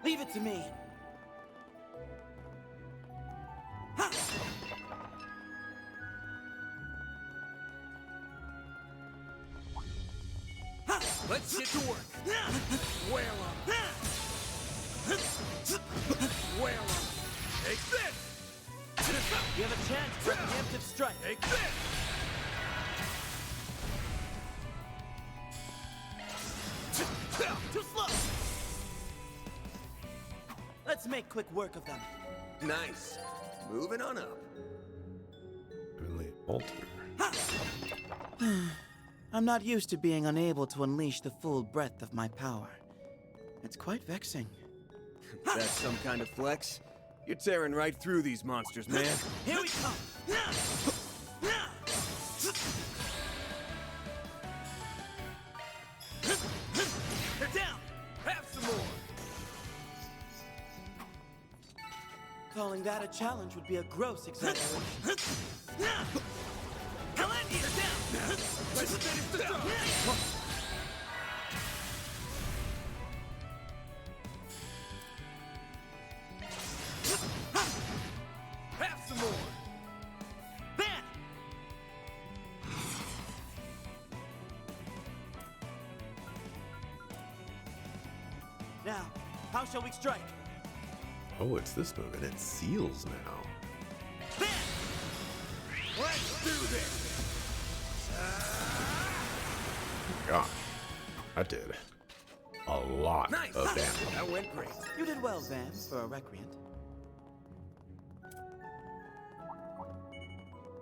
Leave it to me. Ha! Ha! Let's get to work. Whale 'em. Whale 'em. Take this. You have a chance for a preemptive strike. Take this. Too slow. Let's make quick work of them. Nice. Moving on up. Heavenly altar. I'm not used to being unable to unleash the full breadth of my power. It's quite vexing. That's some kind of flex. You're tearing right through these monsters, man. Here we come! They're down. Have some more. Calling that a challenge would be a gross exaggeration. Kalandi, they're down. Let's finish this up. Have some more. There! Now, how shall we strike? Oh, it's this move, and it seals now. There! Let's do this. Gosh, that did a lot Nice. of damage. That went great. You did well, Van, for a recreant.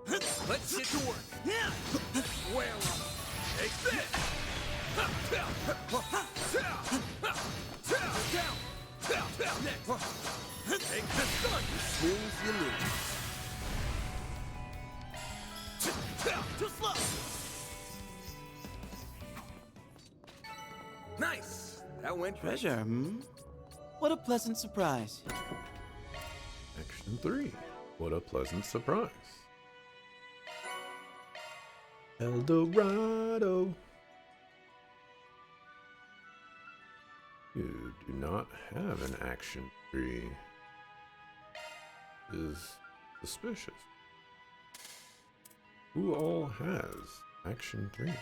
Let's get to work. Whale 'em. Take this. Down. Next. Take the sun. You snooze, you lose. Too slow! Nice. That went great. Treasure, hmm? What a pleasant surprise. Action 3. What a pleasant surprise. El Dorado. You do not have an action 3. Is suspicious. Who all has action 3?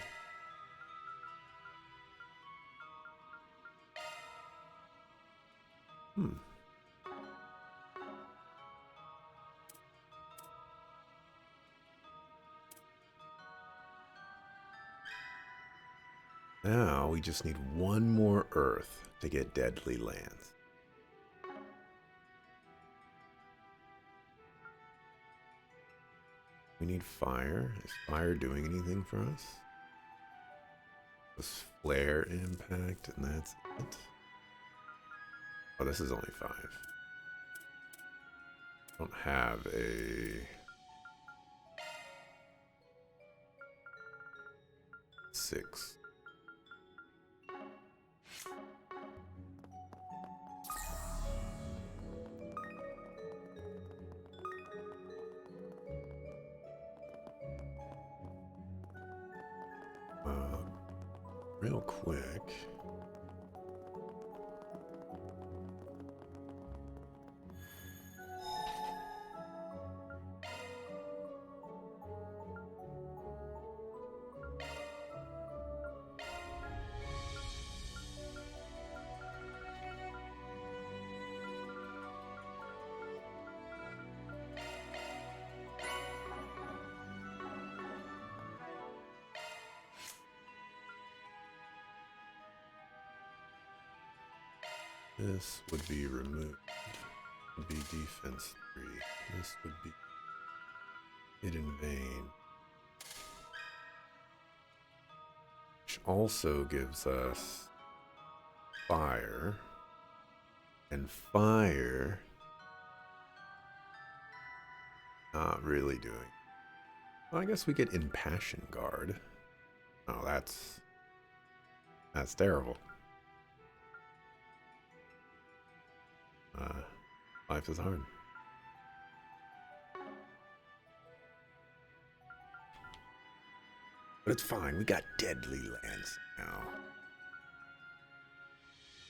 Now we just need one more Earth to get Deadly Lands. We need fire. Is fire doing anything for us? This flare impact, and that's it. Oh, this is only 5. Don't have a 6. Real quick. This would be removed. Would be defense 3. This would be hidden vein. Which also gives us fire. And fire not really doing. Well, I guess we get Impassion Guard. Oh, that's terrible. Life is hard. But it's fine. We got Deadly Lands now.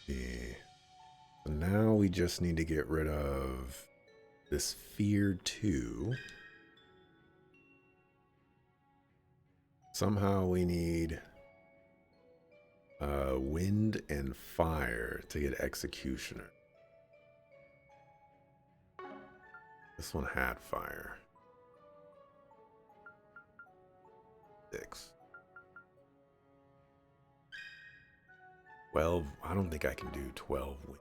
Yeah. So now we just need to get rid of this Fear 2. Somehow we need Wind and Fire to get Executioner. This one had Fire. 6. 12. I don't think I can do 12 wind.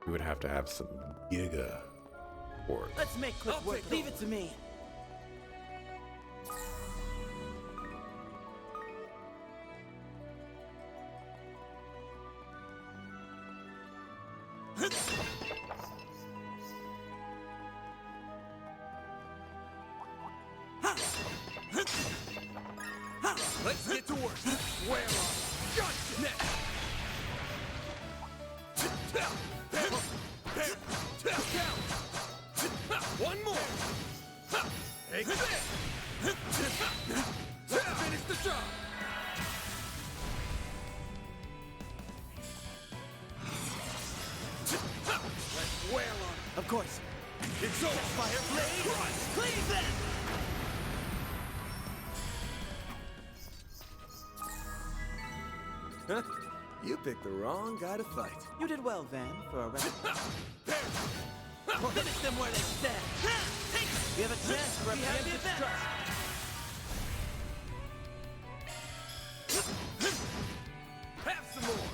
We would have to have some Giga Force. Let's make quick work. Leave it to me. Let's get to work. Square off. Gotcha. Next. One more. Take this. Let's finish the job. Let's wail on it. Of course. It's over. Fire blade. Crush. Cleave them. Huh? You picked the wrong guy to fight. You did well, Van, for a record. Finish them where they stand. We have a chance for a preemptive strike. Have some more.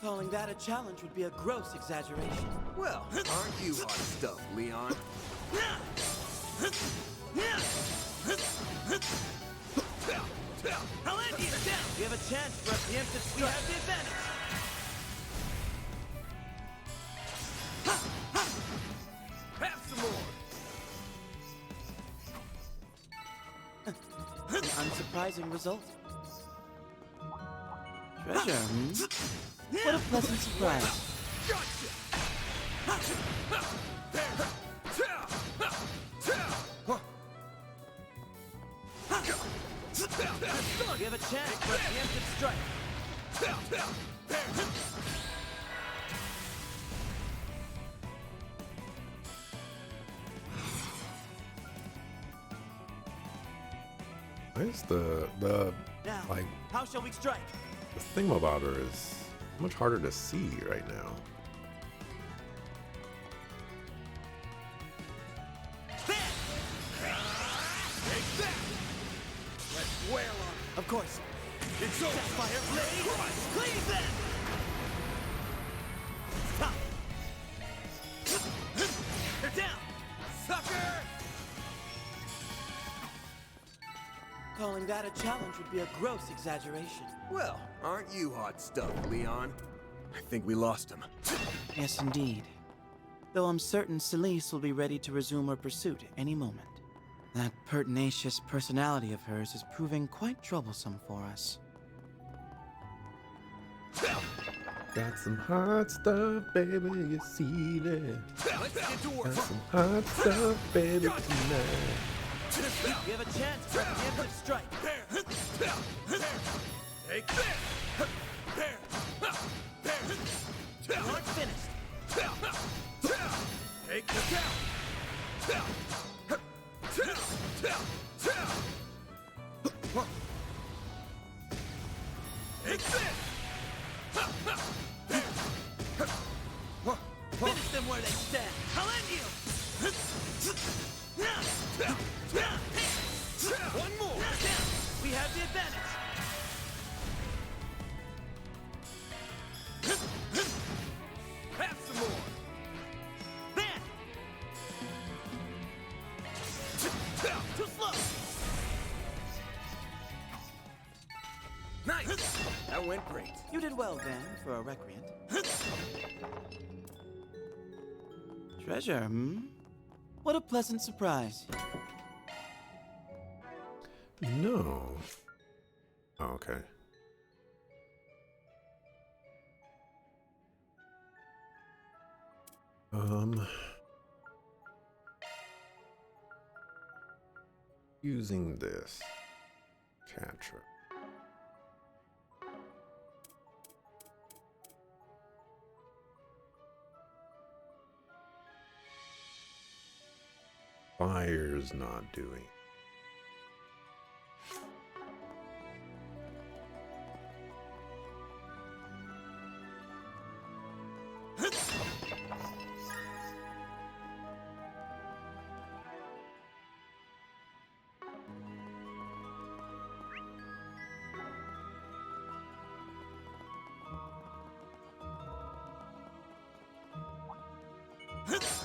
Calling that a challenge would be a gross exaggeration. Well, aren't you hot stuff, Leon? I'll end you down. We have a chance for a preemptive strike. We have the advantage. Have some more. An unsurprising result. Treasure, hmm? What a pleasant surprise. Gotcha. We have a chance for a preemptive strike. Where's the Now, like how shall we strike? the thingamabobber is much harder to see right now. Bam! Take that. Let's wail on it. Of course. It's over. Fire blade. Cleave them. Stop. They're down. Sucker. Calling that a challenge would be a gross exaggeration. Well, aren't you hot stuff, Leon? I think we lost him. Yes, indeed. Though I'm certain Celeste will be ready to resume her pursuit any moment. That pertinacious personality of hers is proving quite troublesome for us. Got some hot stuff, baby, you see that? Let's get to work. Got some hot stuff, baby, tonight. We have a chance for a preemptive strike. Take this. You aren't finished. Take the count. Take this. Finish them where they stand. I'll end you. One more. We have the advantage. Have some more. Van! Too slow. Nice. That went great. You did well, Van, for a recreant. Treasure, hmm? What a pleasant surprise. No. Oh, okay. Using this Catra. fire's not doing.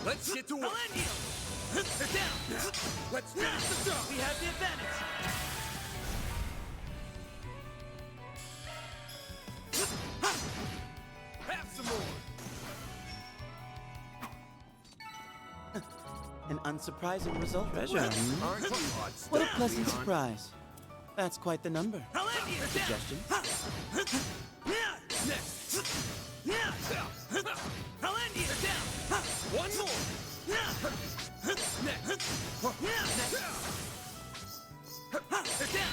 Let's get to work. They're down. Let's finish the job. We have the advantage. Have some more. An unsurprising result. Aren't you hot stuff, What a pleasant Leon? surprise. That's quite the number. Suggestion? Next. Down. One more. Next. They're down.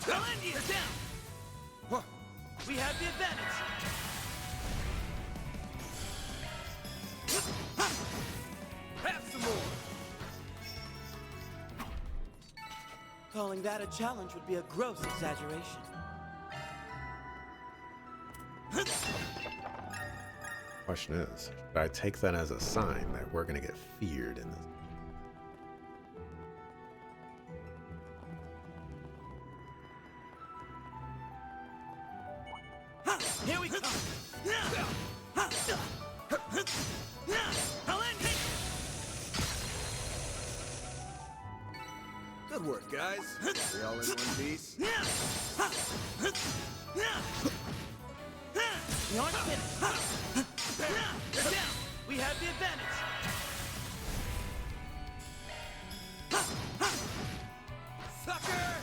They're down. We have the advantage. Have some more. Calling that a challenge would be a gross exaggeration. Question is, should I take that as a sign that we're gonna get feared in this? Here we go. Good work, guys. We all in one piece. We aren't finished. They're down. We have the advantage. Sucker!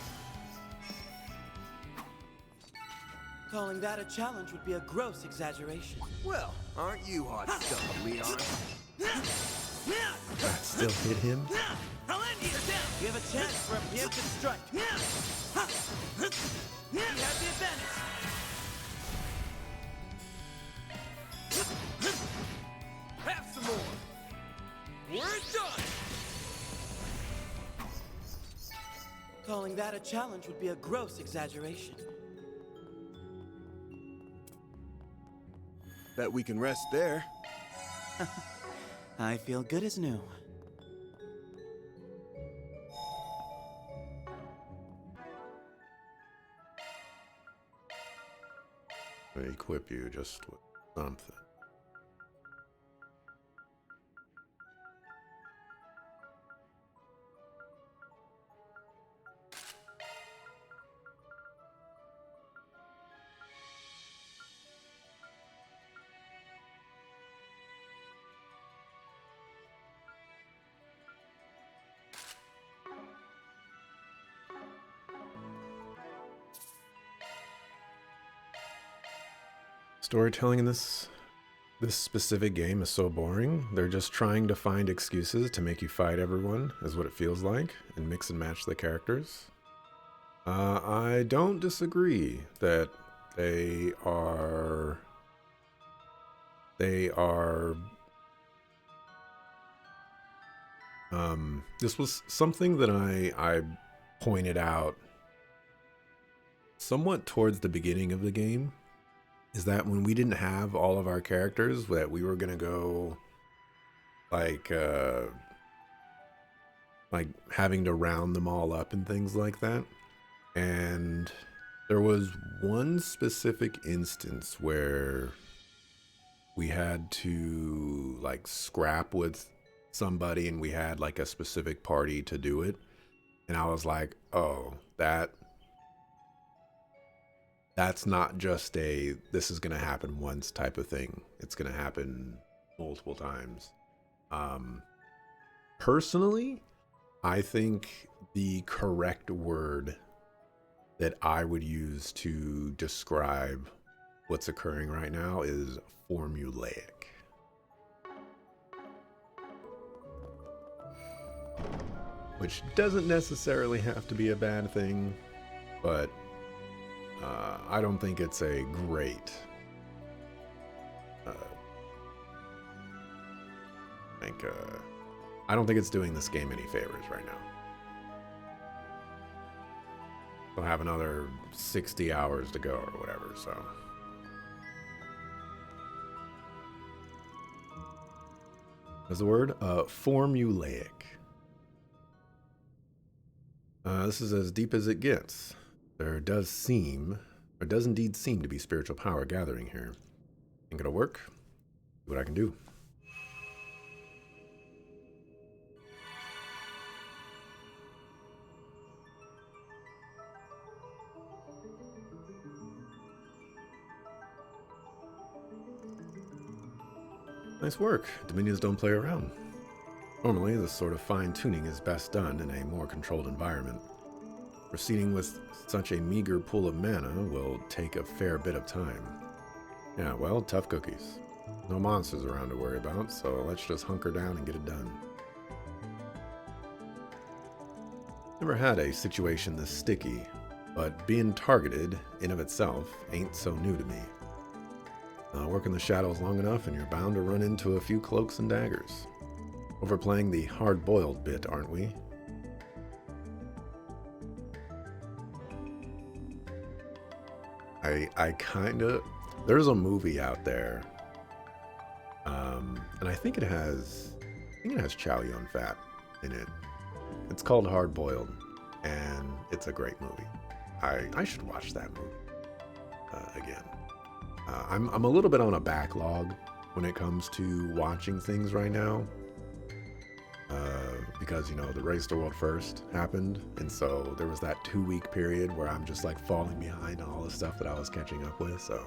Calling that a challenge would be a gross exaggeration. Well, aren't you hot stuff, Leon? That still hit him? We have a chance for a preemptive strike. We have the advantage. Have some more. We're done. Calling that a challenge would be a gross exaggeration. Bet we can rest there. I feel good as new. I equip you just with something. Storytelling in this specific game is so boring. They're just trying to find excuses to make you fight everyone, is what it feels like, and mix and match the characters. I don't disagree that they are this was something that I pointed out somewhat towards the beginning of the game, is that when we didn't have all of our characters, that we were gonna go like having to round them all up and things like that. And there was one specific instance where we had to like scrap with somebody and we had like a specific party to do it. And I was like, oh, that's not just a this is gonna happen once type of thing. It's gonna happen multiple times. Personally, I think the correct word that I would use to describe what's occurring right now is formulaic. Which doesn't necessarily have to be a bad thing, but I don't think it's a great Like, I don't think it's doing this game any favors right now. We'll have another 60 hours to go or whatever, so. What's the word? Formulaic. This is as deep as it gets. There does indeed seem to be spiritual power gathering here. Think it'll work? See what I can do. Nice work. Dominions don't play around. Normally, this sort of fine-tuning is best done in a more controlled environment. Proceeding with such a meager pool of mana will take a fair bit of time. Yeah, well, tough cookies. No monsters around to worry about, so let's just hunker down and get it done. Never had a situation this sticky, but being targeted in of itself ain't so new to me. Work in the shadows long enough and you're bound to run into a few cloaks and daggers. Overplaying the hard-boiled bit, aren't we? I kinda... There's a movie out there, and I think it has Chow Yun-Fat in it. It's called Hard Boiled, and it's a great movie. I should watch that movie again. I'm a little bit on a backlog when it comes to watching things right now, because, you know, the Race to World First happened, and so there was that 2-week period where I'm just like falling behind on all the stuff that I was catching up with, so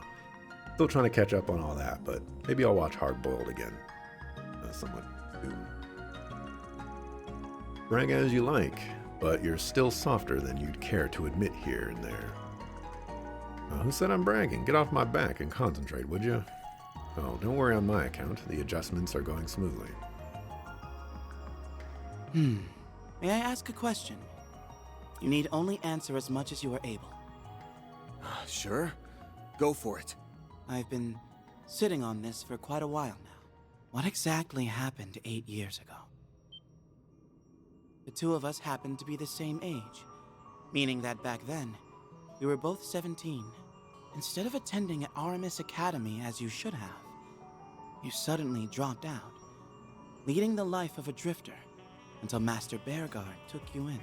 still trying to catch up on all that, but maybe I'll watch Hard Boiled again somewhat soon. Brag as you like, but you're still softer than you'd care to admit here and there. Who said I'm bragging? Get off my back and concentrate, would you? Oh, don't worry on my account. The adjustments are going smoothly. May I ask a question? You need only answer as much as you are able. Sure. Go for it. I've been sitting on this for quite a while now. What exactly happened 8 years ago? The two of us happened to be the same age, meaning that back then, we were both 17. Instead of attending Aramis Academy as you should have, you suddenly dropped out, leading the life of a drifter until Master Bearguard took you in.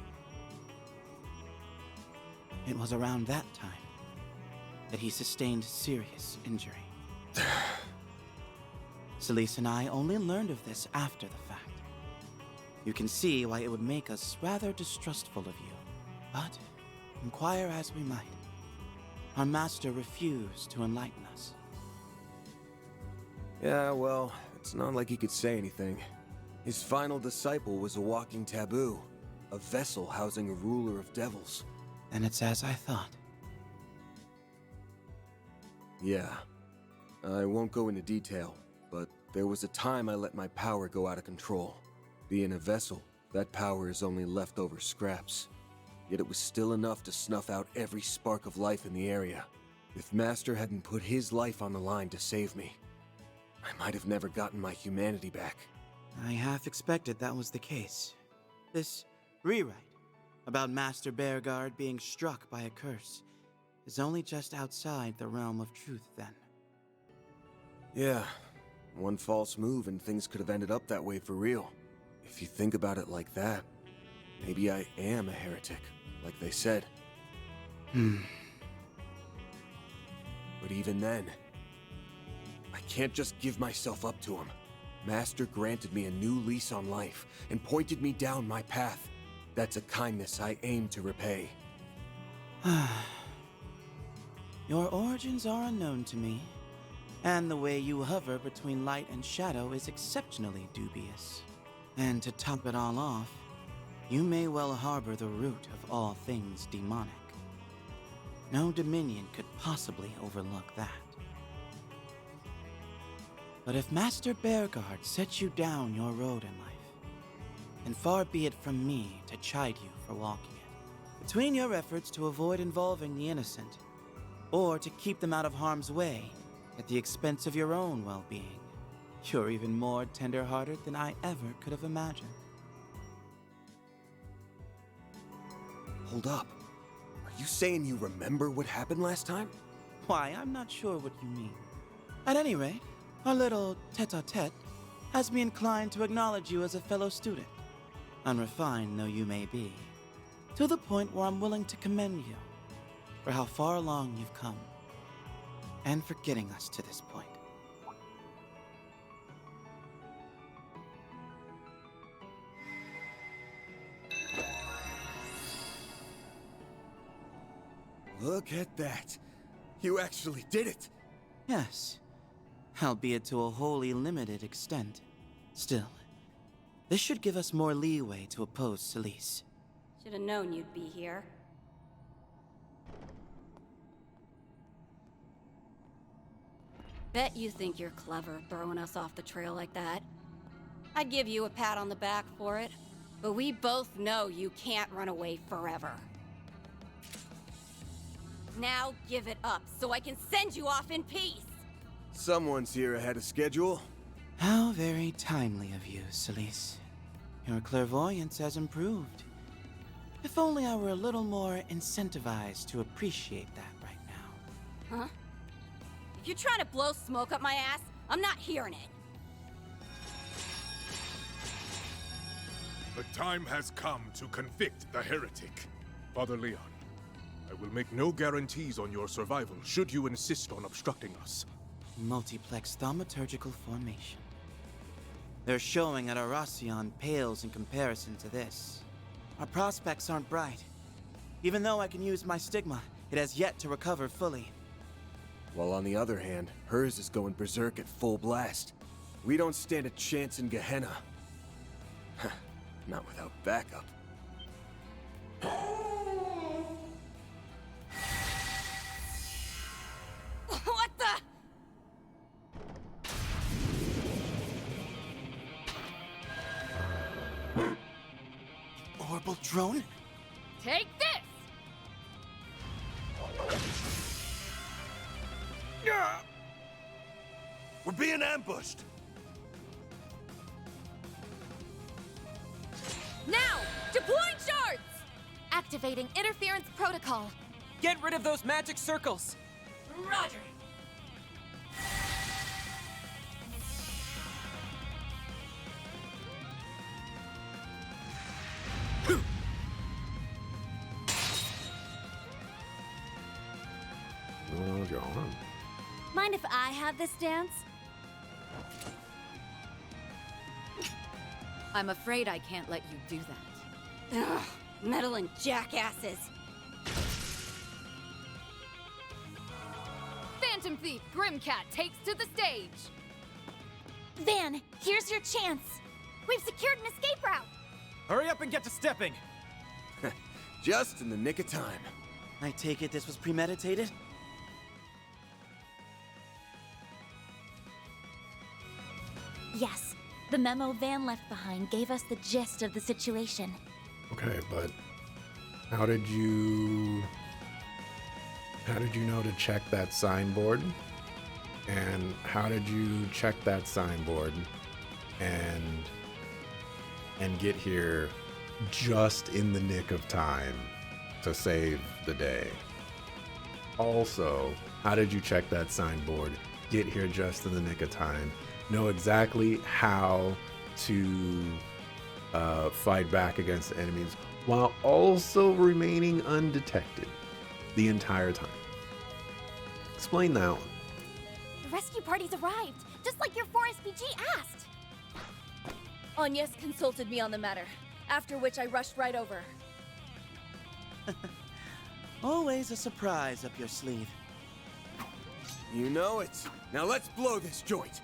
It was around that time that he sustained serious injury. Celise and I only learned of this after the fact. You can see why it would make us rather distrustful of you, but inquire as we might, our master refused to enlighten us. Yeah, well, it's not like he could say anything. His final disciple was a walking taboo, a vessel housing a ruler of devils. And it's as I thought. Yeah. I won't go into detail, but there was a time I let my power go out of control. Being a vessel, that power is only leftover scraps. Yet it was still enough to snuff out every spark of life in the area. If Master hadn't put his life on the line to save me, I might have never gotten my humanity back. I half expected that was the case. This rewrite about Master Bearguard being struck by a curse is only just outside the realm of truth then. Yeah, one false move and things could have ended up that way for real. If you think about it like that, maybe I am a heretic, like they said. But even then, I can't just give myself up to him. Master granted me a new lease on life and pointed me down my path. That's a kindness I aim to repay. Your origins are unknown to me, and the way you hover between light and shadow is exceptionally dubious. And to top it all off, you may well harbor the root of all things demonic. No Dominion could possibly overlook that. But if Master Bearguard sets you down your road in life, then far be it from me to chide you for walking it. Between your efforts to avoid involving the innocent, or to keep them out of harm's way at the expense of your own well-being, You're even more tender-hearted than I ever could have imagined. Hold up. Are you saying you remember what happened last time? Why, I'm not sure what you mean. At any rate, our little tete-a-tete has me inclined to acknowledge you as a fellow student, unrefined though you may be, to the point where I'm willing to commend you for how far along you've come, and for getting us to this point. Look at that. You actually did it. Yes, albeit to a wholly limited extent. Still, this should give us more leeway to oppose Celise. Should have known you'd be here. Bet you think you're clever throwing us off the trail like that. I'd give you a pat on the back for it, but we both know you can't run away forever. Now give it up so I can send you off in peace! Someone's here ahead of schedule. How very timely of you, Celise. Your clairvoyance has improved. If only I were a little more incentivized to appreciate that right now. Huh? If you're trying to blow smoke up my ass, I'm not hearing it. The time has come to convict the heretic. Father Leon, I will make no guarantees on your survival should you insist on obstructing us. Multiplex thaumaturgical formation. Their showing at Arasion pales in comparison to this. Our prospects aren't bright. Even though I can use my stigma, it has yet to recover fully. While on the other hand, hers is going berserk at full blast. We don't stand a chance in Gehenna. Not without backup. What the? Orbital drone? Take this! We're being ambushed! Now! Deploy shards! Activating interference protocol. Get rid of those magic circles! Roger! Oh, your arm. Mind if I have this dance? I'm afraid I can't let you do that. Ugh, meddling jackasses. Phantom Thief Grimcat takes to the stage. Van, here's your chance. We've secured an escape route. Hurry up and get to stepping! Just in the nick of time. I take it this was premeditated? Yes. The memo Van left behind gave us the gist of the situation. Okay, but how did you know to check that signboard? And how did you check that signboard and get here just in the nick of time to save the day? Also, how did you check that signboard, get here just in the nick of time, know exactly how to fight back against the enemies while also remaining undetected the entire time? Explain that one. The rescue party's arrived, just like your 4SPG asked. Agnes consulted me on the matter, after which I rushed right over. Always a surprise up your sleeve. You know it. Now let's blow this joint.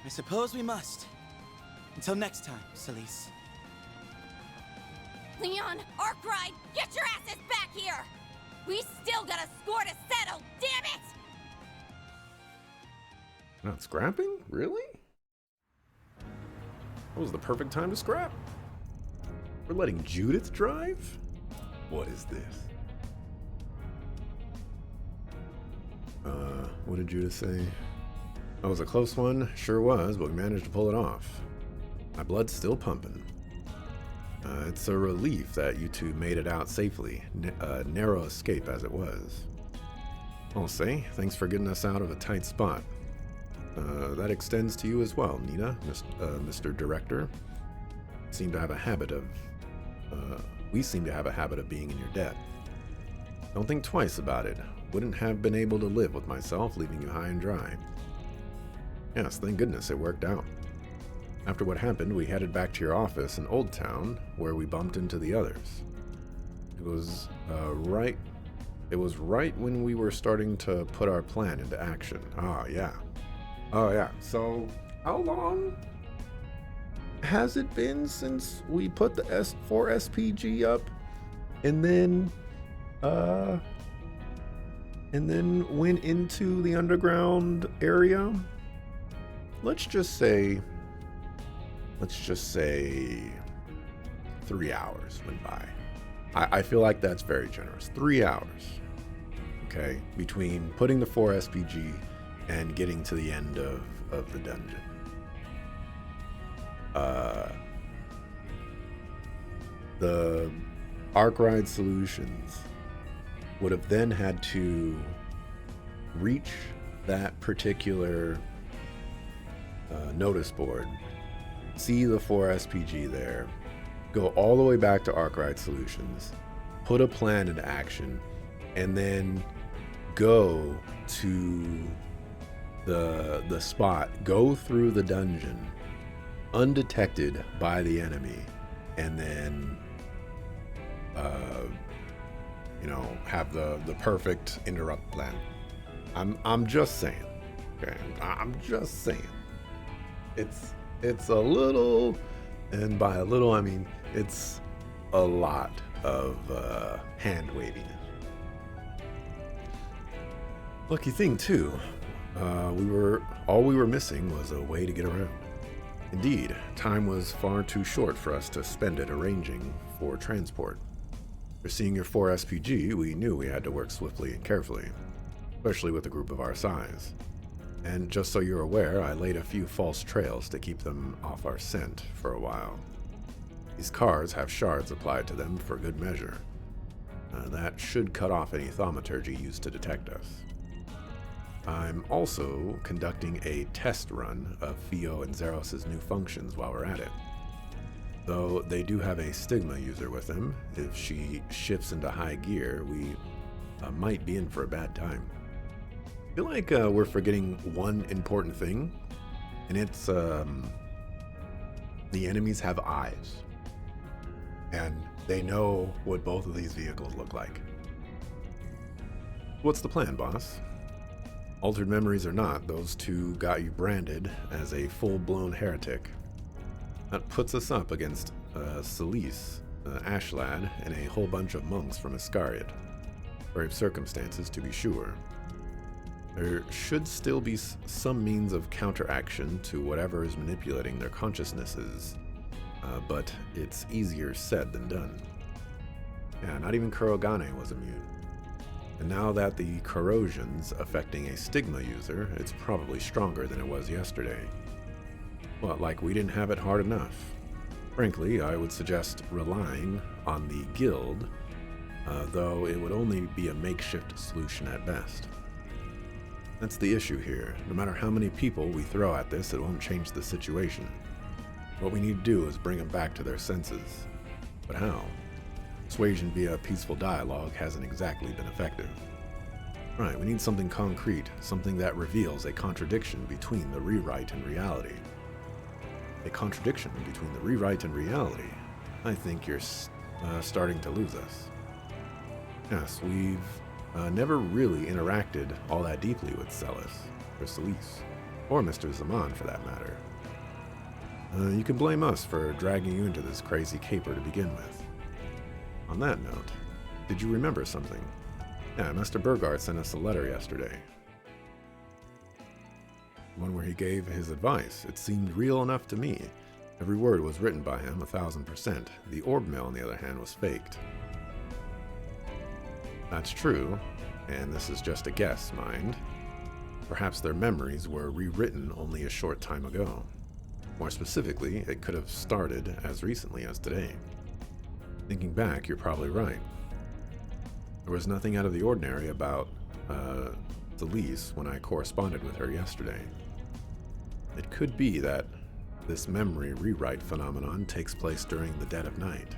I suppose we must. Until next time, Celise. Leon, Arkride, get your asses back here! We still got a score to settle, damn it! Not scrapping? Really? That was the perfect time to scrap. We're letting Judith drive? What is this? What did Judith say? That was a close one, sure was, but we managed to pull it off. My blood's still pumping. It's a relief that you two made it out safely. Narrow escape as it was. I'll say, thanks for getting us out of a tight spot. That extends to you as well, Nina, Mr. Director. We seem to have a habit of being in your debt. Don't think twice about it. Wouldn't have been able to live with myself leaving you high and dry. Yes, thank goodness it worked out. After what happened, we headed back to your office in Old Town, where we bumped into the others. It was right when we were starting to put our plan into action. Oh yeah. So, how long has it been since we put the S4 SPG up, and then went into the underground area? Let's just say 3 hours went by. I feel like that's very generous. 3 hours. Okay, between putting the 4 SPG and getting to the end of the dungeon. The Arkwright Solutions would have then had to reach that particular notice board, see the 4 SPG there, go all the way back to Arkwright Solutions, put a plan into action, and then go to the spot, go through the dungeon undetected by the enemy, and then have the perfect interrupt plan. I'm just saying. Okay, I'm just saying. It's a little, and by a little I mean it's a lot of hand waving. Lucky thing too, all we were missing was a way to get around. Indeed, time was far too short for us to spend it arranging for transport. For seeing your 4 SPG, we knew we had to work swiftly and carefully, especially with a group of our size. And just so you're aware, I laid a few false trails to keep them off our scent for a while. These cars have shards applied to them for good measure. That should cut off any thaumaturgy used to detect us. I'm also conducting a test run of Theo and Zeros' new functions while we're at it. Though they do have a Stigma user with them, if she shifts into high gear, we might be in for a bad time. I feel like we're forgetting one important thing, and it's the enemies have eyes, and they know what both of these vehicles look like. What's the plan, boss? Altered memories or not, those two got you branded as a full-blown heretic. That puts us up against Celise, Ashlad, and a whole bunch of monks from Iscariot. Brave circumstances, to be sure. There should still be some means of counteraction to whatever is manipulating their consciousnesses, but it's easier said than done. Yeah, not even Kurogane was immune. And now that the corrosion's affecting a Stigma user, it's probably stronger than it was yesterday. Well, like we didn't have it hard enough. Frankly, I would suggest relying on the guild, though it would only be a makeshift solution at best. That's the issue here. No matter how many people we throw at this, it won't change the situation. What we need to do is bring them back to their senses. But how? Persuasion via peaceful dialogue hasn't exactly been effective. Right, we need something concrete, something that reveals a contradiction between the rewrite and reality. A contradiction between the rewrite and reality? I think you're starting to lose us. Yes, we've never really interacted all that deeply with Celis, or Celise, or Mr. Zaman for that matter. You can blame us for dragging you into this crazy caper to begin with. On that note, did you remember something? Yeah, Master Burgart sent us a letter yesterday. One where he gave his advice. It seemed real enough to me. Every word was written by him 1000%. The orb mail, on the other hand, was faked. That's true, and this is just a guess, mind. Perhaps their memories were rewritten only a short time ago. More specifically, it could have started as recently as today. Thinking back, you're probably right. There was nothing out of the ordinary about Celise when I corresponded with her yesterday. It could be that this memory rewrite phenomenon takes place during the dead of night.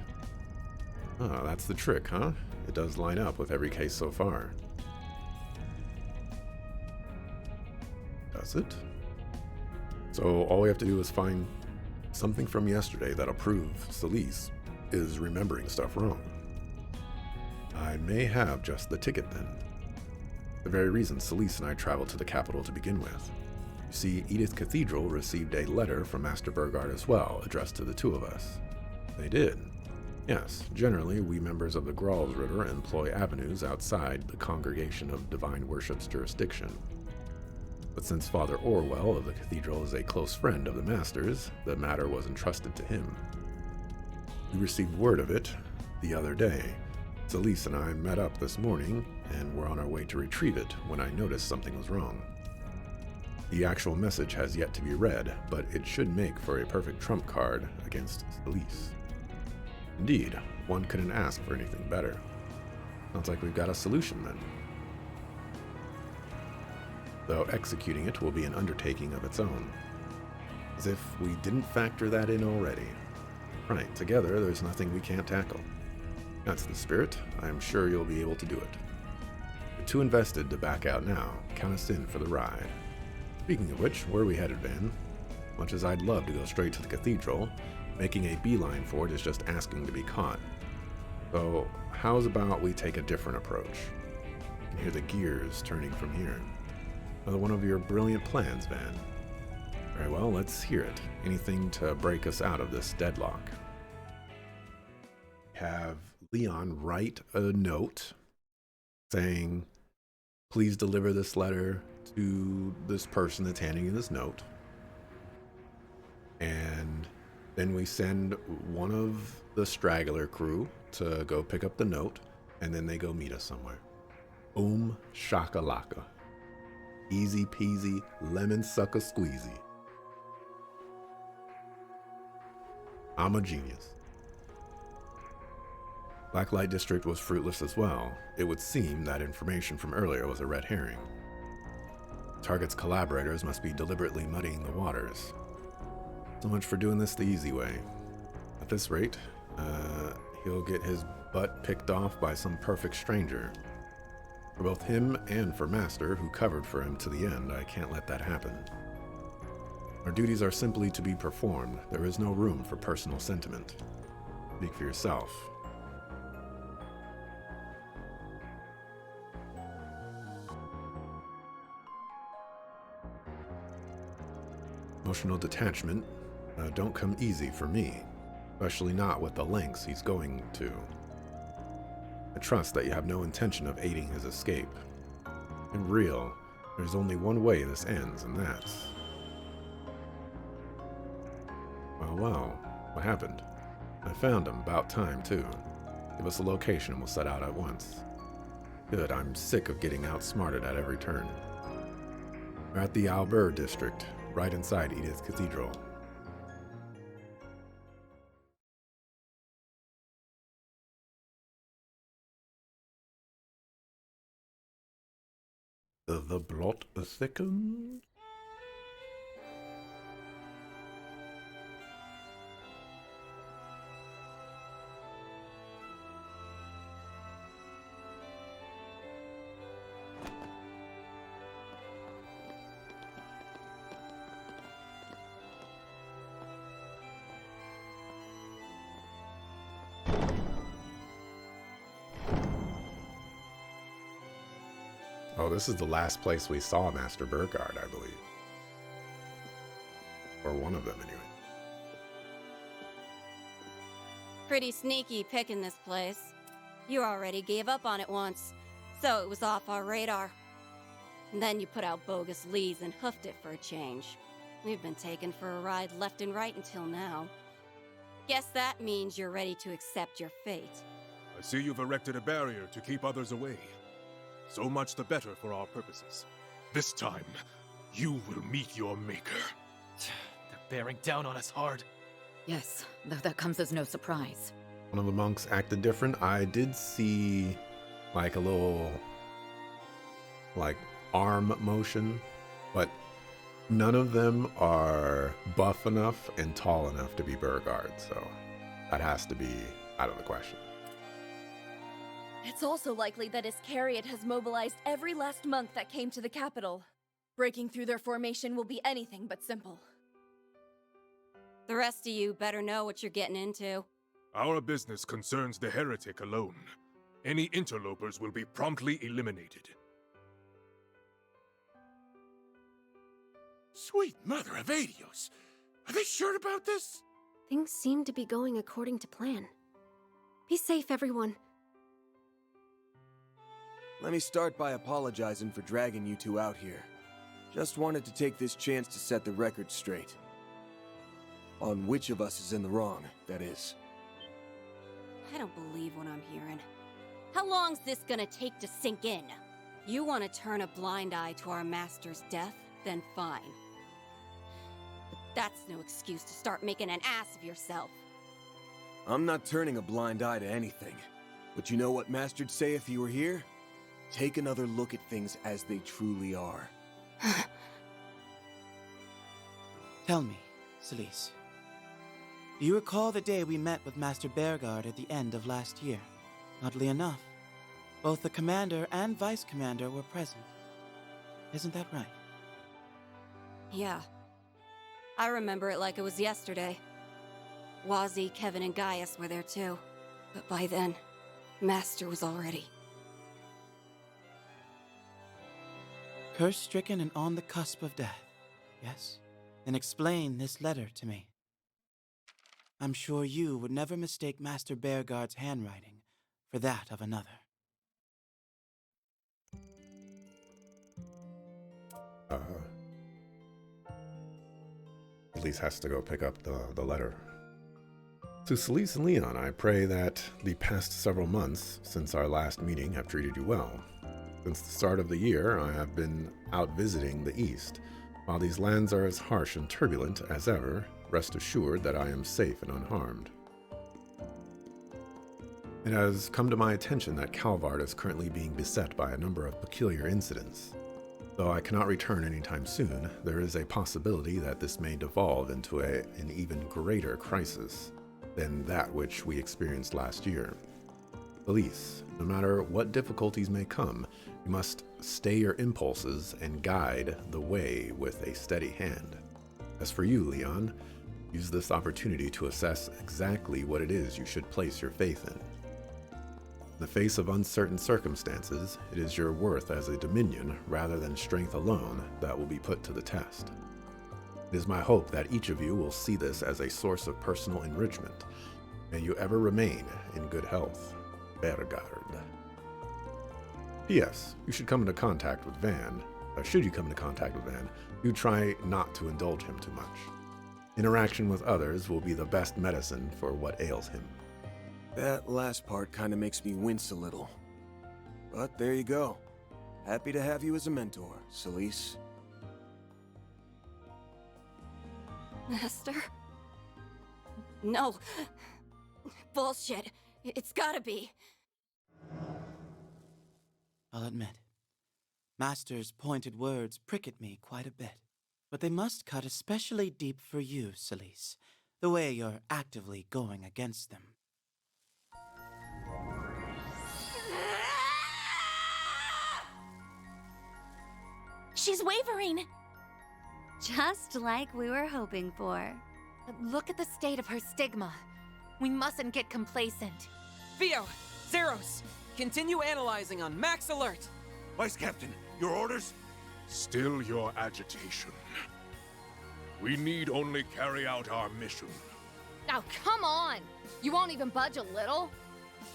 Oh, that's the trick, huh? It does line up with every case so far. Does it? So all we have to do is find something from yesterday that'll prove Celise is remembering stuff wrong. I may have just the ticket then. The very reason Celise and I traveled to the capital to begin with. You see, Edith Cathedral received a letter from Master Burgard as well, addressed to the two of us. They did. Yes, generally, we members of the Gralsritter employ avenues outside the Congregation of Divine Worship's jurisdiction. But since Father Orwell of the Cathedral is a close friend of the Master's, the matter was entrusted to him. We received word of it the other day. Celise and I met up this morning and were on our way to retrieve it when I noticed something was wrong. The actual message has yet to be read, but it should make for a perfect trump card against Celise. Indeed, one couldn't ask for anything better. Sounds like we've got a solution then. Though executing it will be an undertaking of its own. As if we didn't factor that in already. Right, together there's nothing we can't tackle. That's the spirit. I am sure you'll be able to do it. You're too invested to back out now. Count us in for the ride. Speaking of which, where are we headed, Van? Much as I'd love to go straight to the cathedral, making a beeline for it is just asking to be caught. So, how's about we take a different approach? You can hear the gears turning from here. Another one of your brilliant plans, Van. Very well, let's hear it. Anything to break us out of this deadlock. Have Leon write a note saying, please deliver this letter to this person that's handing you this note. And then we send one of the straggler crew to go pick up the note, and then they go meet us somewhere. Boom shakalaka. Easy peasy, lemon sucker squeezy. I'm a genius. Blacklight District was fruitless as well. It would seem that information from earlier was a red herring. Target's collaborators must be deliberately muddying the waters. So much for doing this the easy way. At this rate, he'll get his butt picked off by some perfect stranger. For both him and for Master, who covered for him to the end, I can't let that happen. Our duties are simply to be performed. There is no room for personal sentiment. Speak for yourself. Emotional detachment don't come easy for me, especially not with the lengths he's going to. I trust that you have no intention of aiding his escape. In real, there's only one way this ends, and that's... Well, what happened? I found him, about time too. Give us a location and we'll set out at once. Good, I'm sick of getting outsmarted at every turn. We're at the Albert district, right inside Edith Cathedral. The blot thickens. Oh, this is the last place we saw Master Burgard, I believe. Or one of them, anyway. Pretty sneaky picking this place. You already gave up on it once, so it was off our radar. And then you put out bogus leads and hoofed it for a change. We've been taken for a ride left and right until now. Guess that means you're ready to accept your fate. I see you've erected a barrier to keep others away. So much the better for our purposes. This time, you will meet your maker. They're bearing down on us hard. Yes, though that comes as no surprise. One of the monks acted different. I did see like a little like arm motion, but none of them are buff enough and tall enough to be Burgard, so that has to be out of the question. It's also likely that Iscariot has mobilized every last monk that came to the capital. Breaking through their formation will be anything but simple. The rest of you better know what you're getting into. Our business concerns the heretic alone. Any interlopers will be promptly eliminated. Sweet mother of Adios! Are they sure about this? Things seem to be going according to plan. Be safe, everyone. Let me start by apologizing for dragging you two out here. Just wanted to take this chance to set the record straight. On which of us is in the wrong, that is. I don't believe what I'm hearing. How long's this gonna take to sink in? You want to turn a blind eye to our master's death? Then fine. But that's no excuse to start making an ass of yourself. I'm not turning a blind eye to anything. But you know what Master'd say if he were here? Take another look at things as they truly are. Tell me, Celise. Do you recall the day we met with Master Bearguard at the end of last year? Oddly enough, both the commander and vice commander were present. Isn't that right? Yeah. I remember it like it was yesterday. Wazzy, Kevin, and Gaius were there too. But by then, Master was already... Curse-stricken and on the cusp of death, yes? Then explain this letter to me. I'm sure you would never mistake Master Bearguard's handwriting for that of another. Celise has to go pick up the letter. To Celise and Leon, I pray that the past several months since our last meeting have treated you well. Since the start of the year, I have been out visiting the East. While these lands are as harsh and turbulent as ever, rest assured that I am safe and unharmed. It has come to my attention that Calvard is currently being beset by a number of peculiar incidents. Though I cannot return anytime soon, there is a possibility that this may devolve into an even greater crisis than that which we experienced last year. Elise, no matter what difficulties may come, you must stay your impulses and guide the way with a steady hand. As for you, Leon, use this opportunity to assess exactly what it is you should place your faith in. In the face of uncertain circumstances, it is your worth as a Dominion rather than strength alone that will be put to the test. It is my hope that each of you will see this as a source of personal enrichment. May you ever remain in good health. Bearguard. P.S. You should come into contact with Van. Should you come into contact with Van, you try not to indulge him too much. Interaction with others will be the best medicine for what ails him. That last part kind of makes me wince a little. But there you go. Happy to have you as a mentor, Celise. Master? No. Bullshit. It's gotta be. I'll admit, Master's pointed words prick at me quite a bit. But they must cut especially deep for you, Celise, the way you're actively going against them. She's wavering! Just like we were hoping for. Look at the state of her stigma. We mustn't get complacent. Theo! Zeros! Continue analyzing on max alert! Vice Captain, your orders? Still your agitation. We need only carry out our mission. Now, come on! You won't even budge a little?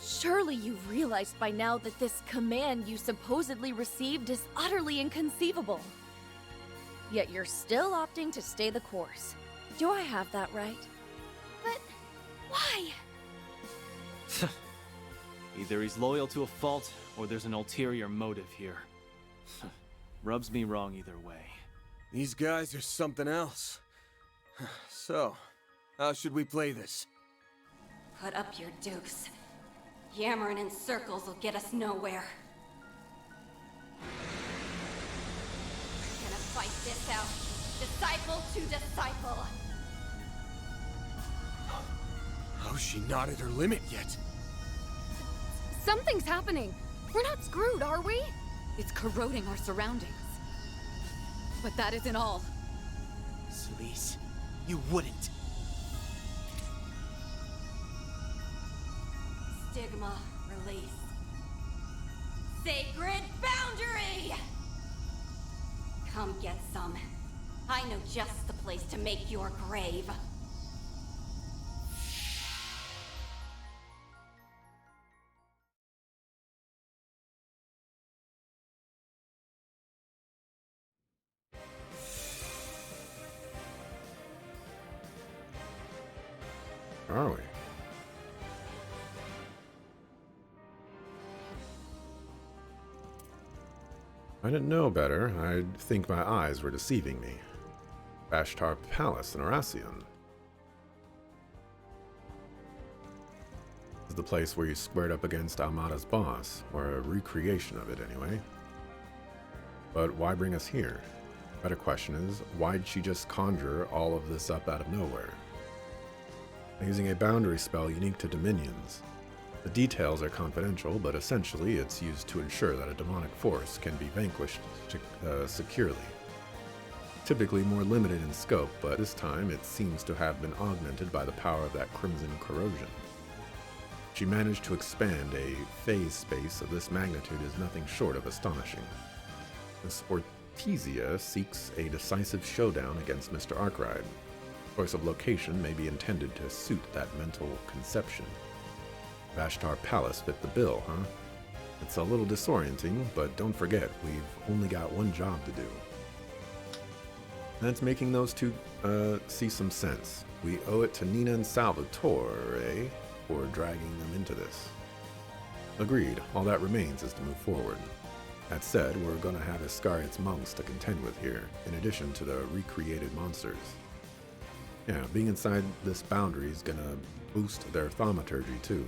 Surely you've realized by now that this command you supposedly received is utterly inconceivable. Yet you're still opting to stay the course. Do I have that right? But why? Either he's loyal to a fault, or there's an ulterior motive here. Rubs me wrong either way. These guys are something else. So, how should we play this? Put up your dukes. Yammering in circles will get us nowhere. We're gonna fight this out. Disciple to disciple. How's she not at her limit yet? Something's happening. We're not screwed, are we? It's corroding our surroundings. But that isn't all. Celise, you wouldn't. Stigma release. Sacred boundary! Come get some. I know just the place to make your grave. Are we? I didn't know better. I'd think my eyes were deceiving me. Bashtar Palace in Arasion. This is the place where you squared up against Almada's boss, or a recreation of it anyway. But why bring us here? Better question is, why'd she just conjure all of this up out of nowhere? Using a boundary spell unique to dominions. The details are confidential, but essentially it's used to ensure that a demonic force can be vanquished securely. Typically more limited in scope, but this time it seems to have been augmented by the power of that crimson corrosion. She managed to expand a phase space of this magnitude is nothing short of astonishing. Miss Ortizia seeks a decisive showdown against Mr. Arkwright. Choice of location may be intended to suit that mental conception. Bashtar Palace fit the bill, huh? It's a little disorienting, but don't forget, we've only got one job to do. That's making those two see some sense. We owe it to Nina and Salvatore for dragging them into this. Agreed, all that remains is to move forward. That said, we're gonna have Iscariot's monks to contend with here, in addition to the recreated monsters. Yeah, being inside this boundary is gonna boost their thaumaturgy too.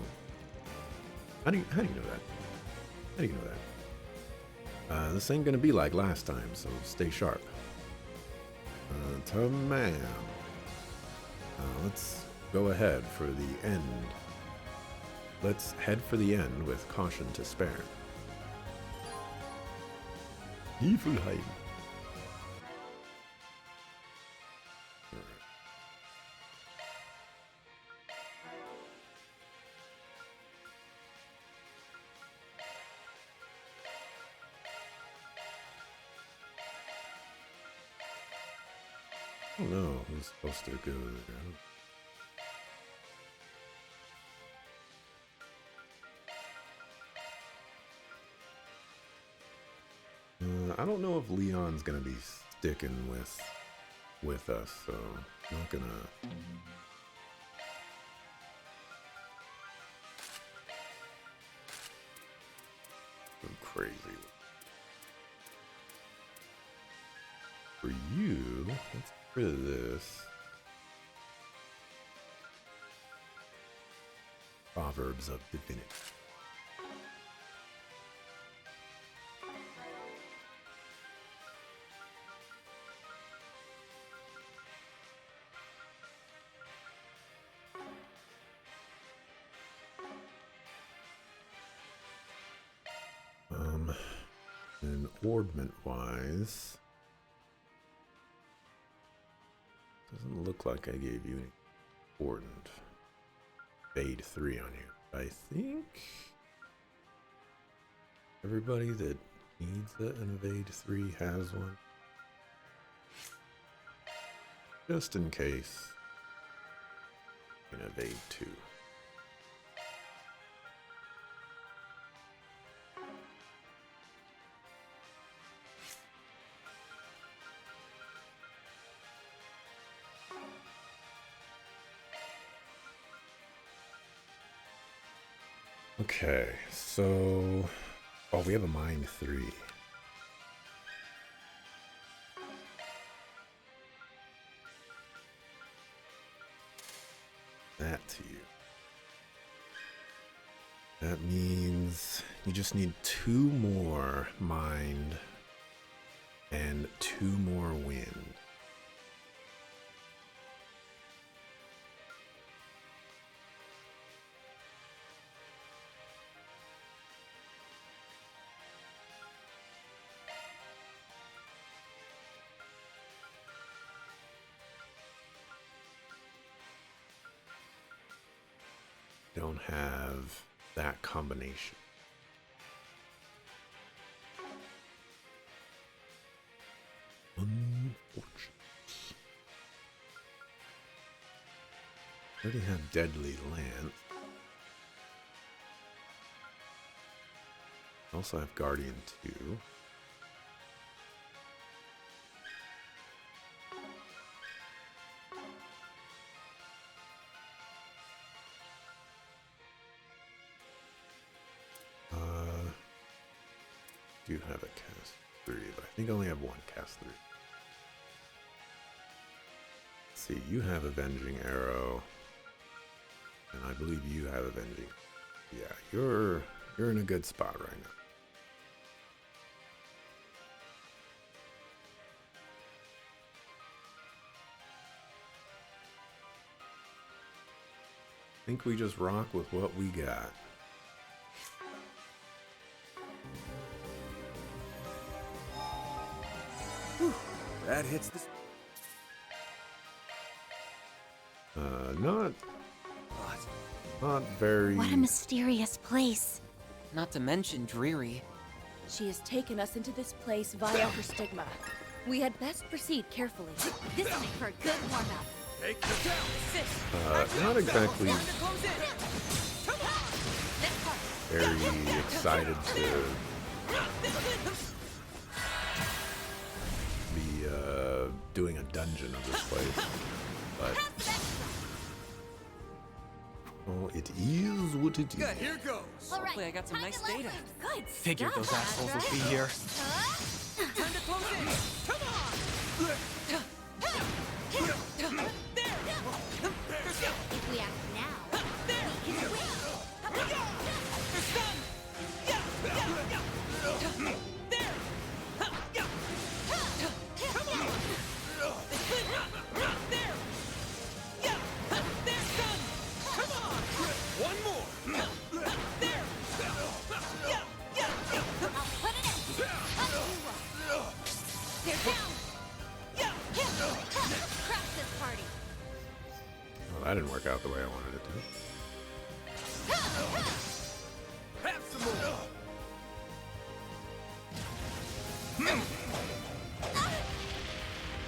How do you know that? How do you know that? This ain't gonna be like last time, so stay sharp. Tamam. Let's go ahead for the end. Let's head for the end with caution to spare. Niflheim. I don't know who's supposed to go there. I don't know if Leon's gonna be sticking with us, so I'm not gonna. Go crazy. For you, let's get rid of this. Proverbs of Divinity. And orbment-wise, doesn't look like I gave you any important Evade 3 on you. I think everybody that needs an Evade 3 has one. Just in case, an Evade 2. Okay, so we have a Mind 3. that to you. That means you just need 2 more mind and 2 more wind. Don't have that combination. Unfortunate. Already have Deadly Lance. Also have Guardian 2. Do have a cast 3, but I think I only have 1 cast 3. Let's see, you have Avenging Arrow, and I believe you have Avenging. Yeah, you're in a good spot right now. I think we just rock with what we got. That hits this. Not very. What a mysterious place. Not to mention dreary. She has taken us into this place via her stigma. We had best proceed carefully. This'll make for a good warm-up. Take the down. Not exactly very excited to be doing a dungeon of this place, but well, it is what it is. Good. Here goes. Hopefully I got some nice data. Good Figured stuff, those assholes would be Azra. here. Time to close in. Come on. If we act now, we can win. One more. They're down. Crash this party. Well, that didn't work out the way I wanted it to. Have some more.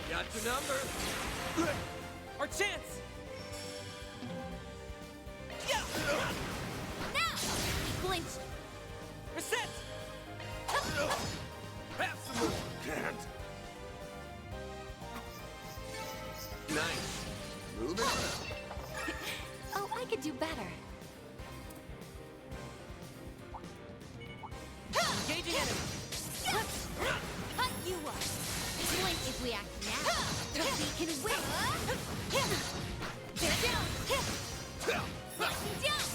Got your number. Our chance! Now! Flinch. We're set! Have some more. Can't. Nice. Moving around. Oh, I could do better. Engaging enemy! Cut you up. Blink if we act now. We can win. They're down. Flashing down.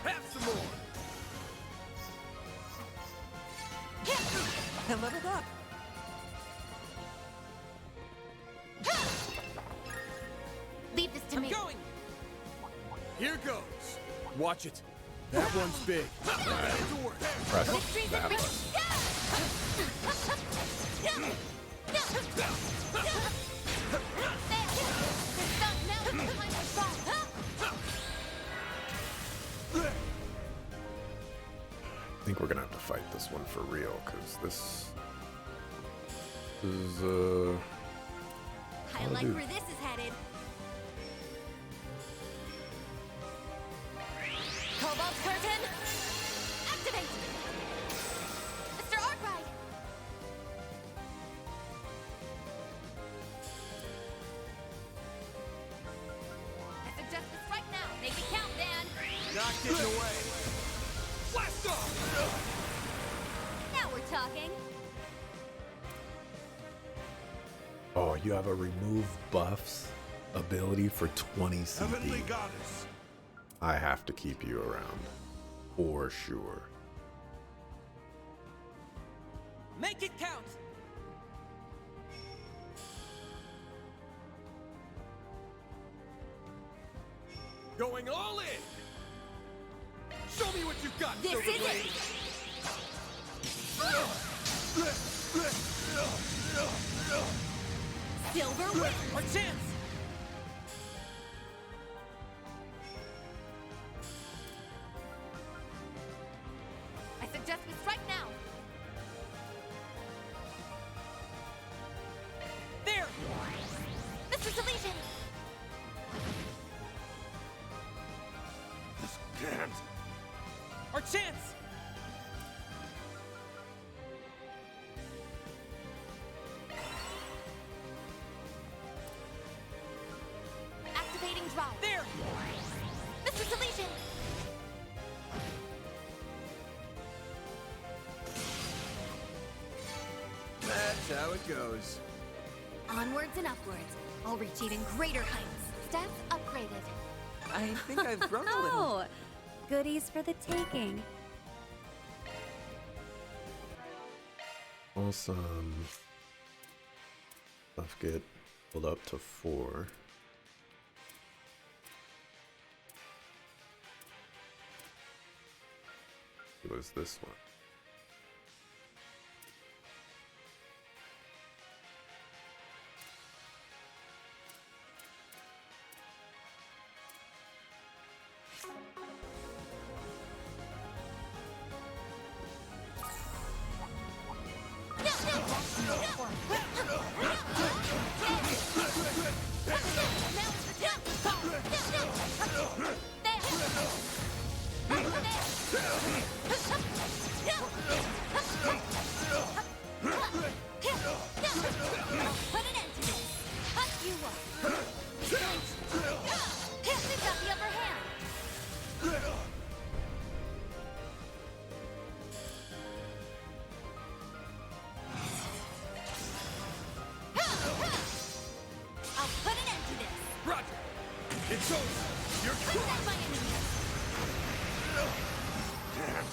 Have some more. I leveled up! Leave this to I'm me. going! Here goes. Watch it. That one's big. Into work. Press Victory's that in reach. button. I think we're gonna have to fight this one for real, because this is I like where this is headed. Cobalt curtain, activate. Mr. Arkwright. I suggest this right now. Make it count, Dan. Not getting away. Blast off. Now we're talking. Oh, you have a remove buffs ability for 20 CP. Heavenly Goddess. I have to keep you around. For sure. Make it count! Going all in. Show me what you got, This is Silverblade. Silver win. Our chance! I suggest we strike now. There! Mr. Deletion! This can't. Our chance! Activating drive. There! Mr. Deletion! That's how it goes. Onwards and upwards. I'll reach even greater heights. Stats upgraded. I think I've grown a little. Oh, goodies for the taking. Awesome. Let's get pulled up to 4. It was this one. Put an end to this. Cut you up. We've got the upper hand. I'll put an end to this. Roger. It's over. You're Protect my enemies. can't.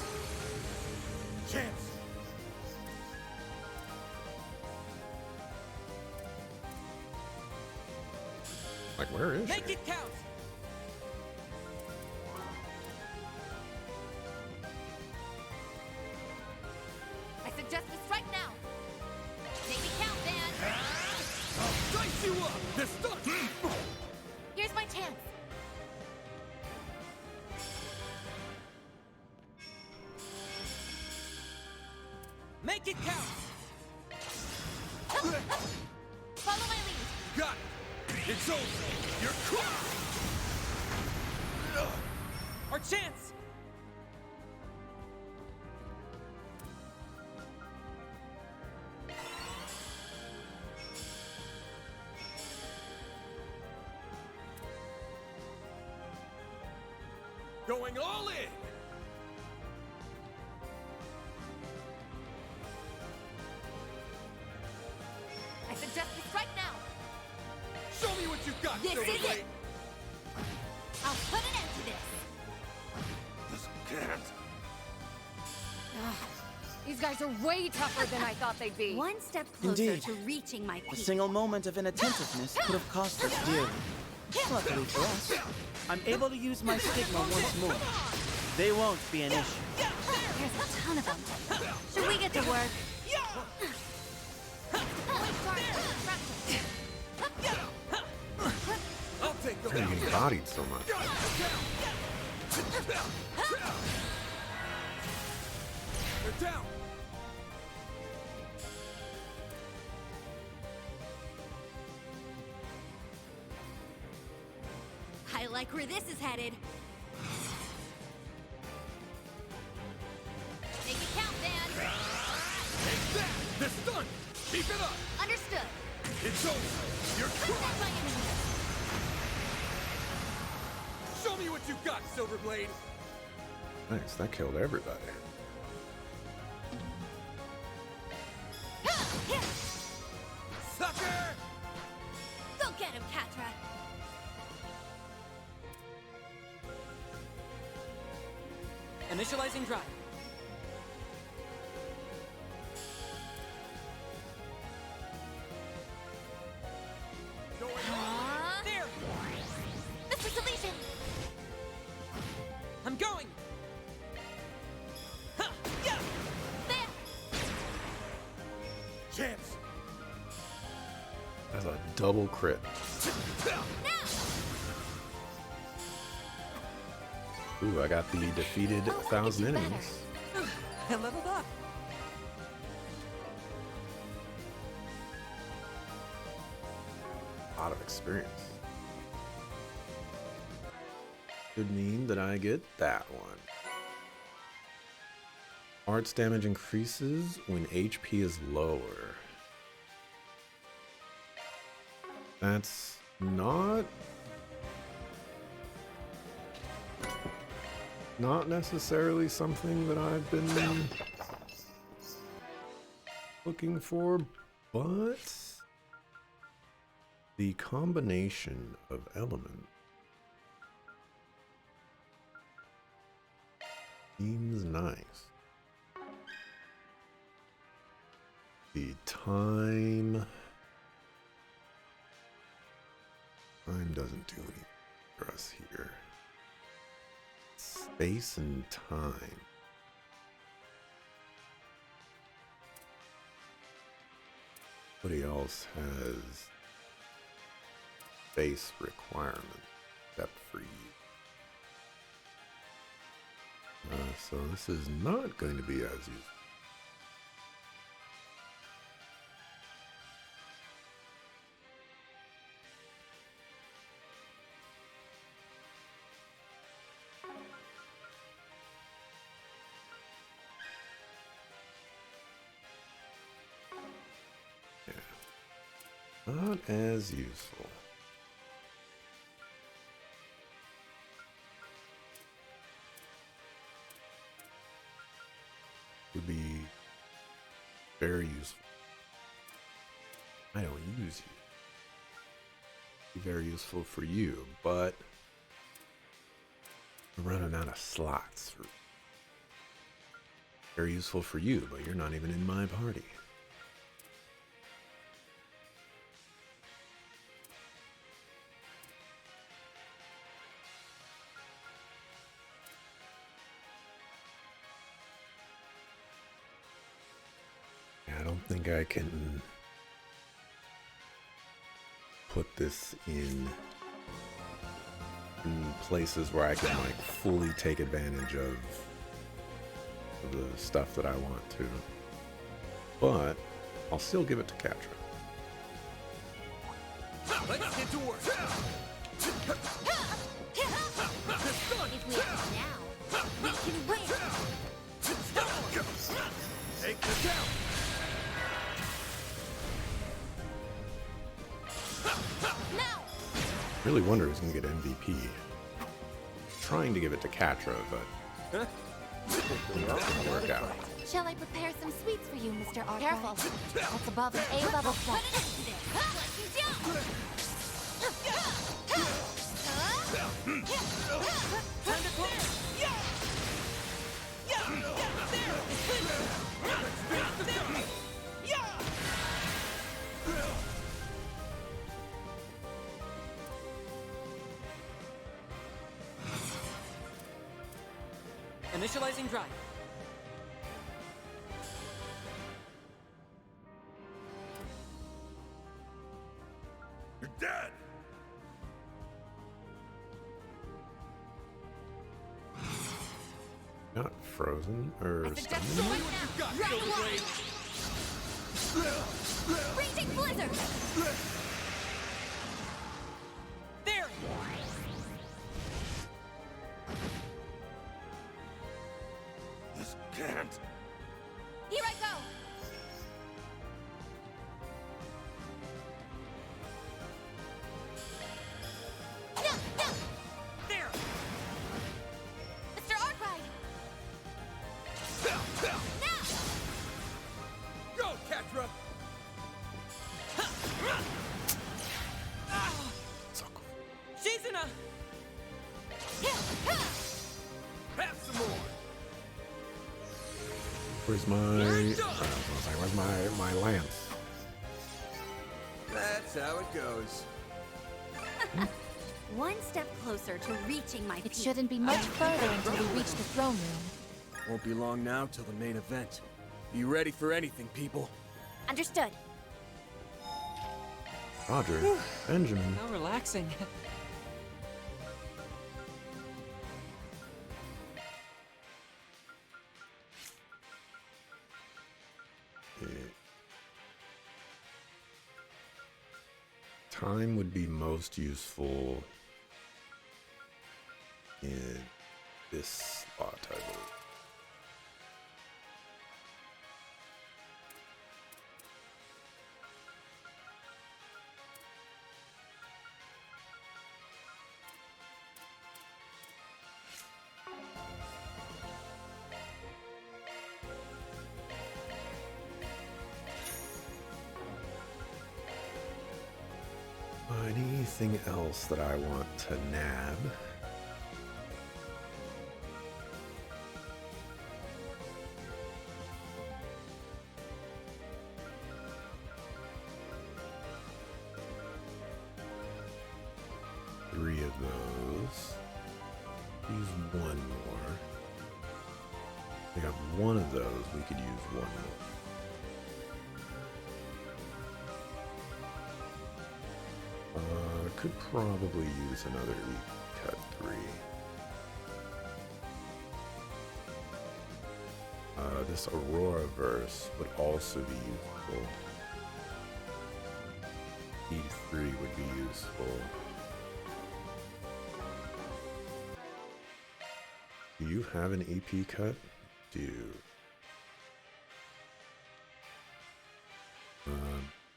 Chance. Like, where is Make she? it count! I suggest we strike now. Make it count, man. I'll dice you up. This stunt. Here's my chance. Make it count! Follow my lead. Got it. It's over. You're cooked. Our chance! Going all in. I suggest we strike now. Show me what you got, This is Silverblade. it. I'll put an end to this. This can't. These guys are way tougher than I thought they'd be. One step closer Indeed. to reaching my A peak. single moment of inattentiveness could have cost us dearly. Luckily for us, I'm able to use my stigma once more. They won't be an issue. There's a ton of them. Should we get to work? I'll take the Why are you getting bodied so much? They're down. I like where this is headed. Make it count, man. Take that. This stunt. Keep it up. Understood. It's over. You're Protect cooked. my enemies. Show me what you got, Silverblade. Nice, that killed everybody. Catra. Initializing drive. There! Mr. Deletion! I'm going! Ha! Yeah! Chance! That's a double crit. Ooh, I got the defeated 1,000 enemies. I leveled up. A lot of experience. Could mean that I get that one. Arts damage increases when HP is lower. That's not necessarily something that I've been looking for, but the combination of elements seems nice. The time doesn't do anything for us here. Space and time. Nobody else has space requirement except for you. So this is not going to be as useful. Not as useful. Would be very useful. I don't use you. Be very useful for you, but we're running out of slots. Very useful for you, but you're not even in my party. I don't think I can put this in places where I can like fully take advantage of the stuff that I want to. But I'll still give it to Catra. Let's get to work. If we act now, we can win. Take this out. Really wonder who's gonna get MVP. Trying to give it to Catra, but it's gonna work out. Shall I prepare some sweets for you, Mr. Arthur? Careful. That's above an A level set. Time to clear! Initializing drive. You're dead. Not frozen or something. Raging blizzard. There! This can't. Here I go. There! Mr. Arkwright. Go, Catra. Where's my... where's my lance? That's how it goes. One step closer to reaching my peak. It shouldn't be much further until we reach the throne room. Won't be long now till the main event. Be ready for anything, people. Understood. Roger. Benjamin. How relaxing. Time would be most useful in this spot, I believe. Anything else that I want to nab? Three of those. Use one more. I got one of those. We could use one more. Could probably use another cut 3. This Aurora verse would also be useful. E3 would be useful. Do you have an EP cut? Do.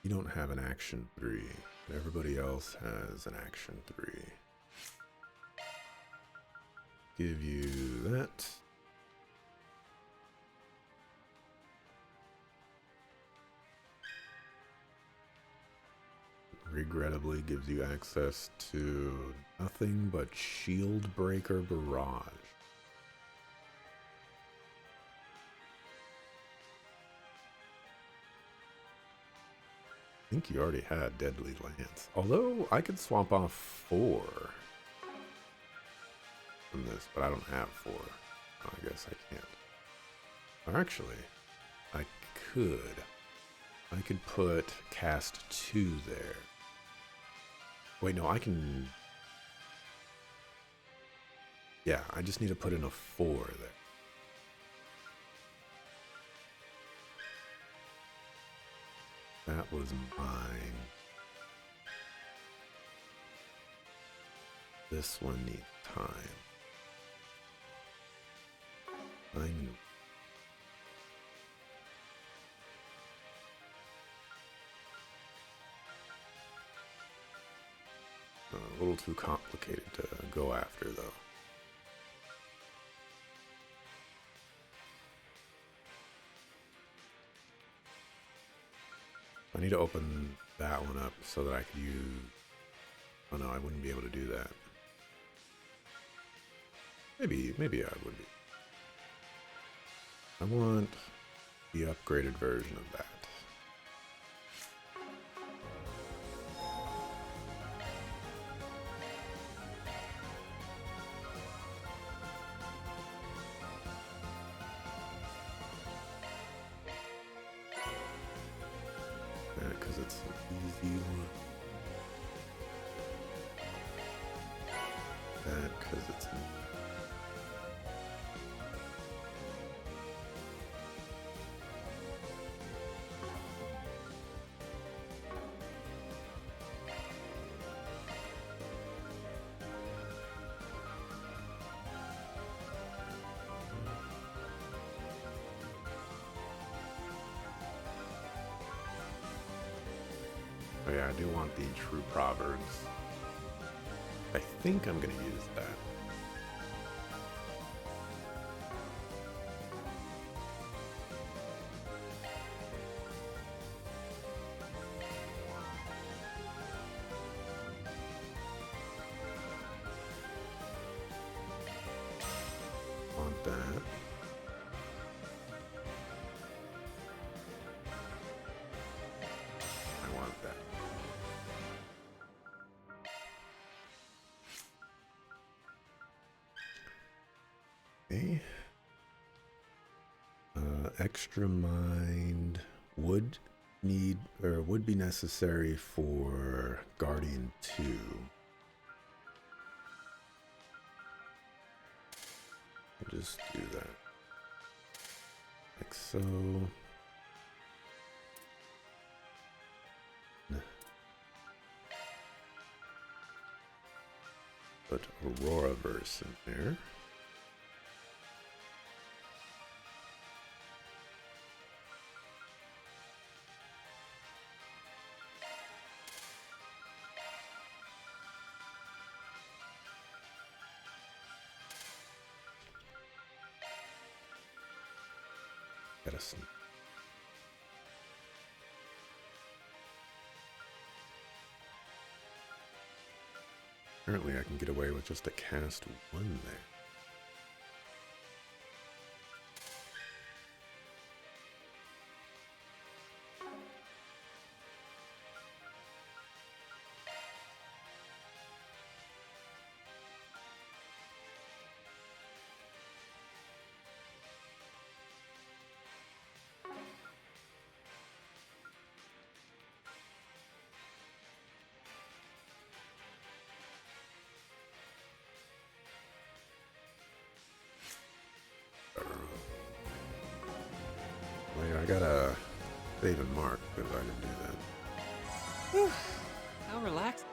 You don't have an action 3. Everybody else has an action 3. Give you that. Regrettably gives you access to nothing but Shield Breaker Barrage. I think you already had Deadly Lance. Although, I could swap off 4 from this, but I don't have 4. Oh, I guess I can't. Or actually, I could. I could put cast 2 there. Wait, no, I can... Yeah, I just need to put in a 4 there. That was mine. This one needs time. I'm a little too complicated to go after, though. I need to open that one up so that I could use... Oh no, I wouldn't be able to do that. Maybe I would be. I want the upgraded version of that. Because it's an easy one. That because it's an... Oh yeah, I do want the True Proverbs. I think I'm gonna use that. Want that. Okay. Extra mind would be necessary for Guardian 2. I'll just do that. Like so. Put Aurora verse in there. Edison. Apparently I can get away with just a cast 1 there. I gotta save and mark because I didn't do that. Whew. How relaxed.